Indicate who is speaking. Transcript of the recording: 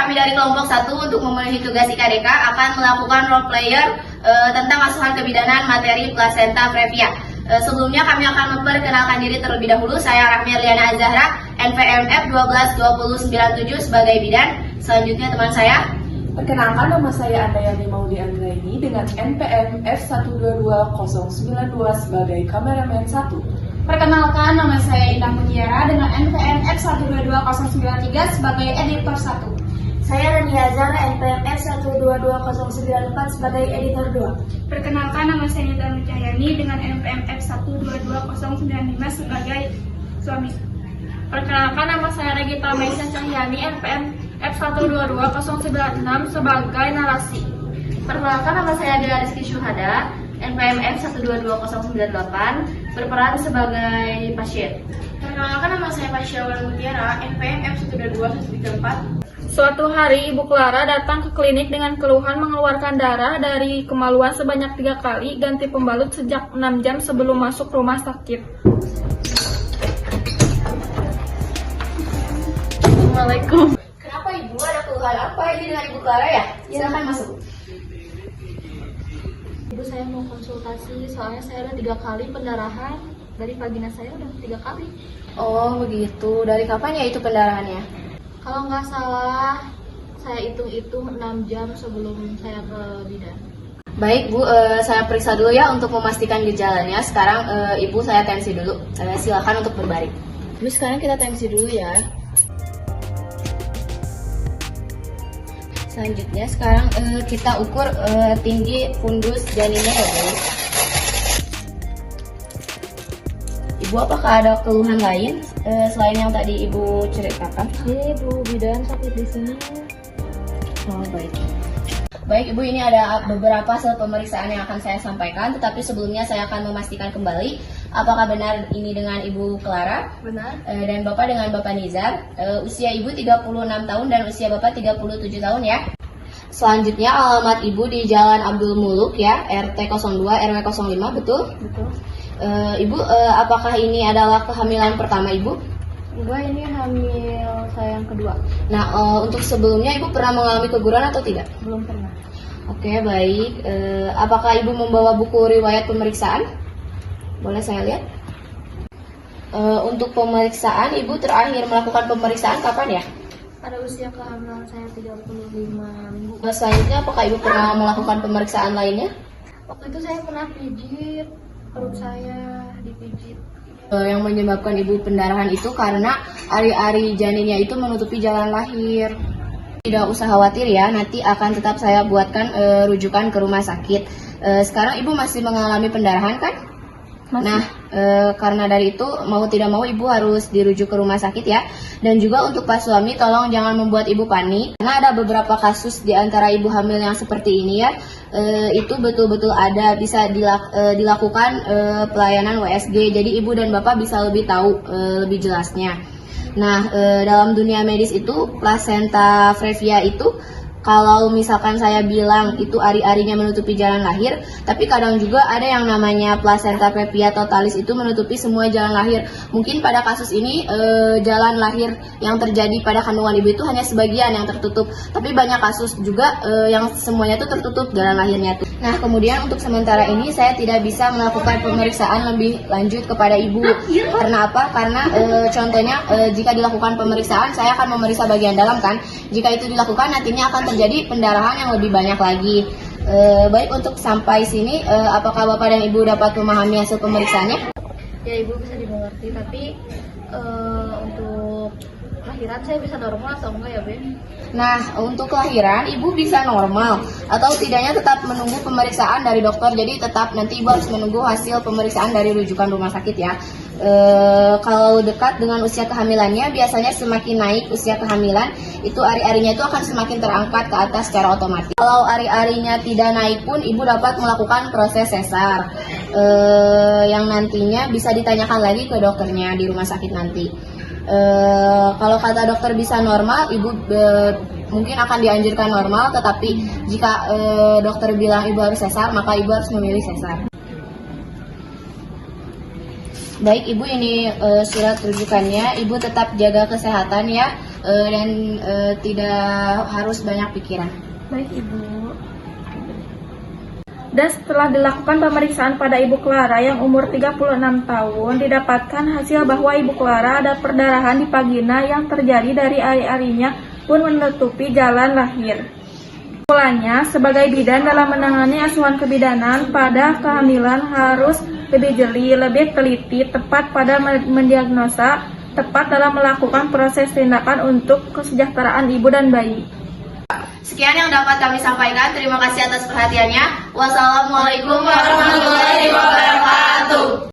Speaker 1: kami dari kelompok 1 untuk memenuhi tugas IKDK akan melakukan role player tentang asuhan kebidanan materi plasenta previa. Sebelumnya kami akan memperkenalkan diri terlebih dahulu. Saya Rahmi Liana Azahra, NPMF 122097 sebagai bidan. Selanjutnya teman saya.
Speaker 2: Perkenalkan, nama saya Andayani Maudi Anggraini dengan NPM F122092 sebagai kameramen 1.
Speaker 3: Perkenalkan, nama saya Indah Mutiara dengan NPM F122093 sebagai editor 1.
Speaker 4: Saya Rania Azara, NPM F122094 sebagai editor 2.
Speaker 3: Perkenalkan, nama saya Nita Mucahyani dengan NPM F122095 sebagai suami. Perkenalkan, nama saya Regita Maisa Cahyani, NPM F122096 sebagai narasi.
Speaker 1: Perkenalkan, nama saya Adela Rizky Syuhada, NPM F122098 berperan sebagai pasien.
Speaker 4: Perkenalkan, nama saya Pasyawan Mutiara, NPM F122134.
Speaker 3: Suatu hari, Ibu Clara datang ke klinik dengan keluhan mengeluarkan darah dari kemaluan sebanyak 3 kali, ganti pembalut sejak 6 jam sebelum masuk rumah sakit. Assalamualaikum.
Speaker 1: Kenapa Ibu? Ada keluhan apa ini dengan Ibu Clara ya? Silakan masuk.
Speaker 5: Ibu, saya mau konsultasi, soalnya saya udah 3 kali pendarahan. Dari vagina saya udah 3 kali.
Speaker 1: Oh begitu, dari kapan ya itu pendarahannya?
Speaker 5: Kalau nggak salah, saya hitung-hitung 6 jam sebelum saya ke bidan.
Speaker 1: Baik Bu, saya periksa dulu ya untuk memastikan gejalanya. Sekarang Ibu saya tensi dulu, silakan untuk berbaring. Ibu, sekarang kita tensi dulu ya. Selanjutnya sekarang kita ukur tinggi fundus janinnya ya Bu. Ibu, apakah ada keluhan lain selain yang tadi Ibu ceritakan?
Speaker 5: Ini Bu bidan sakit di sini.
Speaker 1: Oh baik. Baik Ibu, ini ada beberapa hasil pemeriksaan yang akan saya sampaikan, tetapi sebelumnya saya akan memastikan kembali apakah benar ini dengan Ibu Clara.
Speaker 5: Benar.
Speaker 1: Dan Bapak dengan Bapak Nizar. Usia Ibu 36 tahun dan usia Bapak 37 tahun ya. Selanjutnya alamat Ibu di Jalan Abdul Muluk ya, RT 02 RW 05, betul?
Speaker 5: Betul.
Speaker 1: Ibu, apakah ini adalah kehamilan pertama Ibu?
Speaker 5: Enggak, ini hamil saya yang kedua.
Speaker 1: Nah, untuk sebelumnya Ibu pernah mengalami keguguran atau tidak?
Speaker 5: Belum pernah.
Speaker 1: Oke, baik. Apakah Ibu membawa buku riwayat pemeriksaan? Boleh saya lihat? Untuk pemeriksaan, Ibu terakhir melakukan pemeriksaan kapan ya?
Speaker 5: Pada usia kehamilan saya 35 minggu.
Speaker 1: Selanjutnya, apakah Ibu pernah melakukan pemeriksaan lainnya?
Speaker 5: Waktu itu saya pernah pijit, perut saya dipijit.
Speaker 1: Yang menyebabkan Ibu pendarahan itu karena ari-ari janinnya itu menutupi jalan lahir. Tidak usah khawatir ya, nanti akan tetap saya buatkan rujukan ke rumah sakit. Sekarang Ibu masih mengalami pendarahan kan?
Speaker 5: Masih.
Speaker 1: Nah, karena dari itu mau tidak mau Ibu harus dirujuk ke rumah sakit ya. Dan juga untuk Pak suami, tolong jangan membuat Ibu panik. Karena ada beberapa kasus di antara Ibu hamil yang seperti ini ya. Itu betul-betul ada, bisa dilakukan pelayanan WSG. Jadi Ibu dan Bapak bisa lebih tahu lebih jelasnya. Nah, dalam dunia medis itu plasenta previa itu kalau misalkan saya bilang itu ari-arinya menutupi jalan lahir, tapi kadang juga ada yang namanya plasenta previa totalis itu menutupi semua jalan lahir. Mungkin pada kasus ini jalan lahir yang terjadi pada kandungan ibu itu hanya sebagian yang tertutup, tapi banyak kasus juga yang semuanya itu tertutup jalan lahirnya tuh. Nah, kemudian untuk sementara ini saya tidak bisa melakukan pemeriksaan lebih lanjut kepada ibu. Karena apa? Karena contohnya jika dilakukan pemeriksaan, saya akan memeriksa bagian dalam kan. Jika itu dilakukan, nantinya akan terjadi pendarahan yang lebih banyak lagi. Baik, untuk sampai sini, apakah Bapak dan Ibu dapat memahami hasil pemeriksaannya?
Speaker 5: Ya, Ibu bisa dimengerti, tapi untuk kelahiran saya bisa normal atau enggak ya, Ben?
Speaker 1: Nah, untuk kelahiran Ibu bisa normal atau tidaknya tetap menunggu pemeriksaan dari dokter. Jadi tetap nanti Ibu harus menunggu hasil pemeriksaan dari rujukan rumah sakit ya. Kalau dekat dengan usia kehamilannya, biasanya semakin naik usia kehamilan, itu ari-arinya itu akan semakin terangkat ke atas secara otomatis. Kalau ari-arinya tidak naik pun, Ibu dapat melakukan proses sesar, yang nantinya bisa ditanyakan lagi ke dokternya di rumah sakit nanti. Kalau kata dokter bisa normal, Ibu mungkin akan dianjurkan normal, tetapi jika dokter bilang Ibu harus sesar, maka Ibu harus memilih sesar. Baik Ibu, ini surat rujukannya. Ibu tetap jaga kesehatan ya. dan tidak harus banyak pikiran.
Speaker 3: Baik Ibu. Dan setelah dilakukan pemeriksaan pada Ibu Clara yang umur 36 tahun, didapatkan hasil bahwa Ibu Clara ada perdarahan di vagina yang terjadi dari ari-arinya pun menutupi jalan lahir. Kesimpulannya, sebagai bidan dalam menangani asuhan kebidanan pada kehamilan harus lebih jeli, lebih teliti, tepat pada mendiagnosa, tepat dalam melakukan proses tindakan untuk kesejahteraan ibu dan bayi.
Speaker 1: Sekian yang dapat kami sampaikan. Terima kasih atas perhatiannya. Wassalamualaikum warahmatullahi wabarakatuh.